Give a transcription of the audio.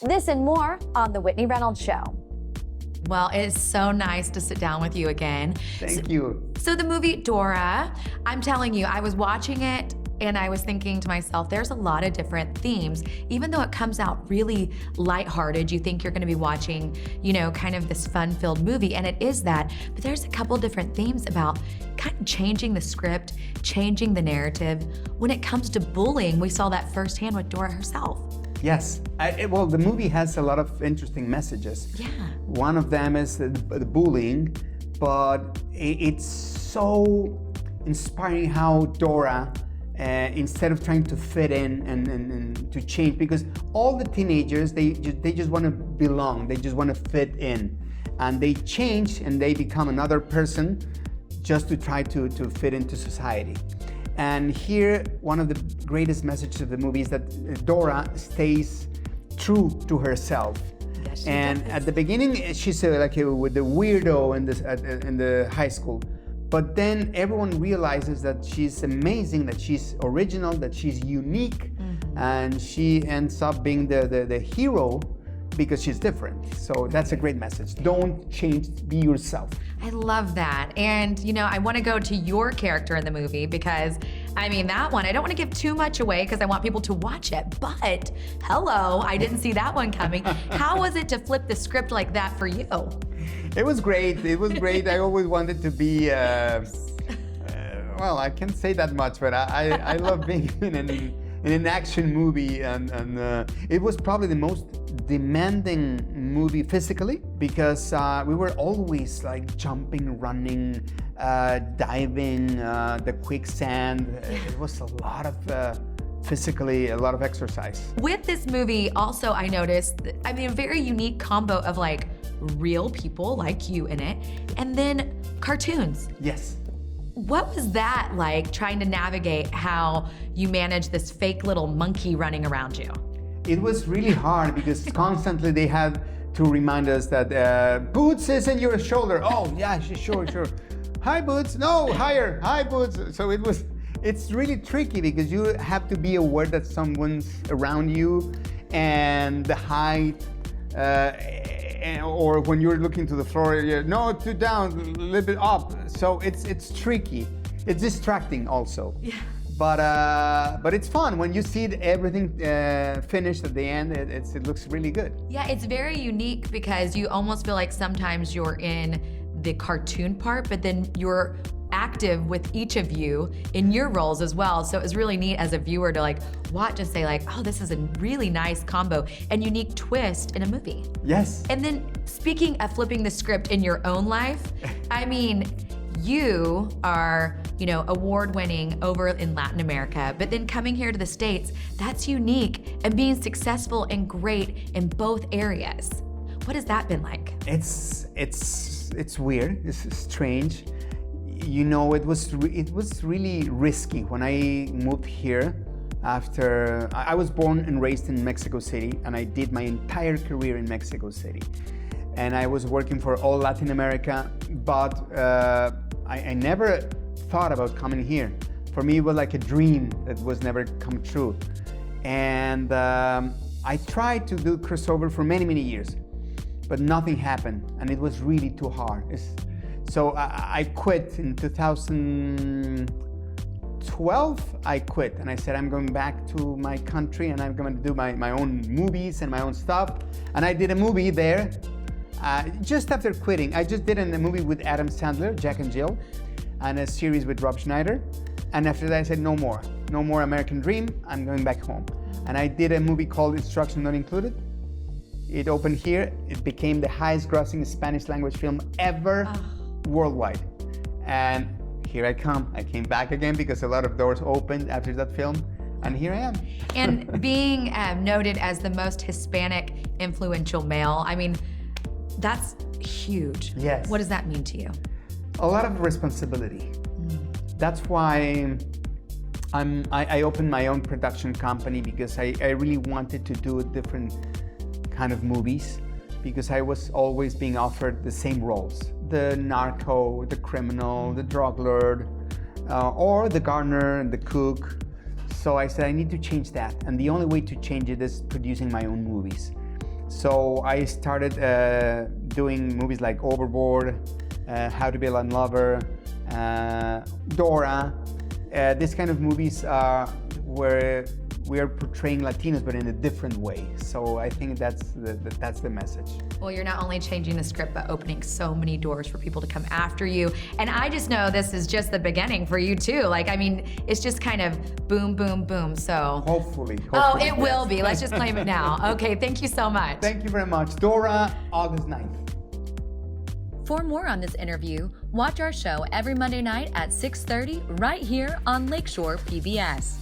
This and more on The Whitney Reynolds Show. Well, it is so nice to sit down with you again. Thank you. So the movie Dora, I'm telling you, I was watching it and I was thinking to myself, there's a lot of different themes. Even though it comes out really lighthearted, you think you're gonna be watching, you know, kind of this fun-filled movie, and it is that, but there's a couple different themes about kind of changing the script, changing the narrative. When it comes to bullying, we saw that firsthand with Dora herself. Yes. Well, the movie has a lot of interesting messages. Yeah. One of them is the bullying, but it's so inspiring how Dora, instead of trying to fit in and to change, because all the teenagers, they just want to belong, they just want to fit in, and they change and they become another person just to try to fit into society. And here, one of the greatest messages of the movie is that Dora stays true to herself. Yes, she And does. at the beginning, she's with the weirdo in the high school. But then everyone realizes that she's amazing, that she's original, that she's unique, and she ends up being the hero because she's different. So that's a great message. Don't change, be yourself. I love that. And, you know, I want to go to your character in the movie because, I mean, that one, I don't want to give too much away because I want people to watch it. But, hello, I didn't see that one coming. How was it to flip the script like that for you? It was great. It was great. I always wanted to be, well, I can't say that much, but I love being in an action movie. And it was probably the most demanding movie physically because we were always like jumping, running, diving, the quicksand. It was a lot of physically, a lot of exercise. With this movie, also, I noticed, I mean, a very unique combo of like real people like you in it, and then cartoons. Yes. What was that like, trying to navigate how you manage this fake little monkey running around you? It was really hard because constantly they had to remind us that Boots is in your shoulder. Oh, yeah, sure. Hi, Boots. No, higher. Hi, Boots. So it's really tricky because you have to be aware that someone's around you and the height, or when you're looking to the floor, no, too down, a little bit up. So it's tricky. It's distracting also. Yeah. But it's fun when you see everything finished at the end. It looks really good. Yeah, it's very unique because you almost feel like sometimes you're in the cartoon part, but then you're active with each of you in your roles as well. So it was really neat as a viewer to like watch and say like, oh, this is a really nice combo and unique twist in a movie. Yes. And then speaking of flipping the script in your own life, I mean, you are, you know, award-winning over in Latin America, but then coming here to the States, that's unique, and being successful and great in both areas. What has that been like? It's weird. It's strange. You know, it was really risky when I moved here. After I was born and raised in Mexico City, and I did my entire career in Mexico City, and I was working for all Latin America, but I never thought about coming here. For me, it was like a dream that was never come true. And I tried to do crossover for many years, but nothing happened, and it was really too hard. So I quit in 2012. I quit, and I said I'm going back to my country, and I'm going to do my own movies and my own stuff. And I did a movie there. Just after quitting, I just did a movie with Adam Sandler, Jack and Jill, and a series with Rob Schneider. And after that, I said, no more American Dream, I'm going back home. And I did a movie called Instruction Not Included. It opened here. It became the highest grossing Spanish language film ever worldwide. And here I come. I came back again because a lot of doors opened after that film. And here I am. And being noted as the most Hispanic influential male, I mean, that's huge. Yes. What does that mean to you? A lot of responsibility. That's why I opened my own production company, because I really wanted to do different kind of movies, because I was always being offered the same roles. The narco, the criminal, the drug lord, or the gardener and the cook. So I said I need to change that. And the only way to change it is producing my own movies. So I started doing movies like Overboard, How to Be a Latin Lover, Dora. These kind of movies where we are portraying Latinos, but in a different way. So I think that's the message. Well, you're not only changing the script, but opening so many doors for people to come after you. And I just know this is just the beginning for you too. Like, I mean, it's just kind of boom, boom, boom. So Hopefully oh, it yes. will be. Let's just claim it now. Okay, thank you so much. Thank you very much. Dora, August 9th. For more on this interview, watch our show every Monday night at 6:30 right here on Lakeshore PBS.